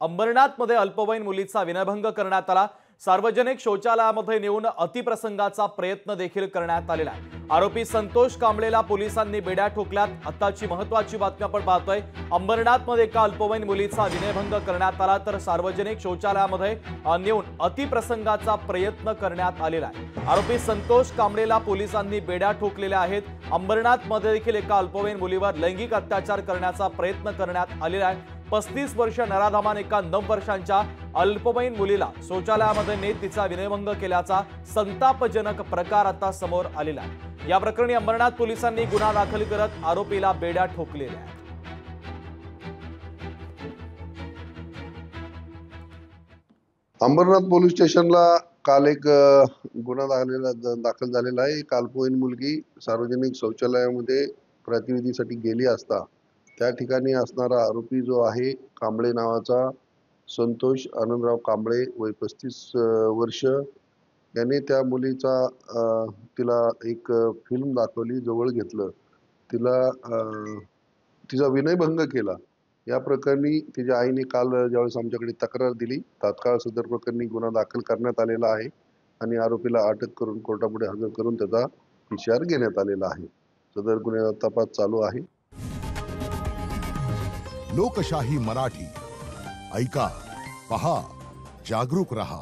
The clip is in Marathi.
अंबरनाथमध्ये अल्पवयीन मुलीचा विनयभंग करण्यात आला। सार्वजनिक शौचालयामध्ये नेऊन अतिप्रसंगाचा प्रयत्न देखील करण्यात आलेला आहे। आरोपी संतोष कांबळेला पोलिसांनी बेड्या ठोकल्यात। आताची महत्त्वाची बातमी आपण पाहतोय। अंबरनाथमध्ये एका अल्पवयीन मुलीचा विनयभंग करण्यात आला, तर सार्वजनिक शौचालयामध्ये नेऊन अतिप्रसंगाचा प्रयत्न करण्यात आलेला आहे। आरोपी संतोष कांबळेला पोलिसांनी बेड्या ठोकलेल्या आहेत। अंबरनाथमध्ये देखील एका अल्पवयीन मुलीवर लैंगिक अत्याचार करण्याचा प्रयत्न करण्यात आलेला आहे। 35 वर्ष नराधमाने एका 9 वर्षांच्या अल्पवयीन मुलीला शौचालयामध्ये नेत तिचा विनयभंग केल्याचा संतापजनक प्रकार आता समोर आलेला आहे। या प्रकरणी अंबरनाथ पोलिसांनी गुन्हा दाखल करत आरोपीला बेड्या ठोकलेल्या आहेत। अंबरनाथ पोलीस स्टेशनला काल एक गुन्हा दाखल झालेला आहे। एक अल्पवयीन मुलगी सार्वजनिक शौचालयामध्ये प्रतिनिधीसाठी गेली असता त्या ठिकाणी असणारा आरोपी जो आहे कांबळे नावाचा संतोष आनंदराव कांबळे, वय 35 वर्ष, याने त्या मुलीचा तिला एक फिल्म दाखवली, जवळ घेतलं, तिचा विनयभंग केला। या प्रकरणी तिच्या आईने काल ज्यावेळेस आमच्याकडे तक्रार दिली, तात्काळ सदर प्रकरणी गुन्हा दाखल करण्यात आलेला आहे आणि आरोपीला अटक करून कोर्टापुढे हजर करून त्याचा PCR घेण्यात आलेला आहे। सदर गुन्ह्याचा तपास चालू आहे। लोकशाही मराठी ऐका, पहा, जागरूक रहा।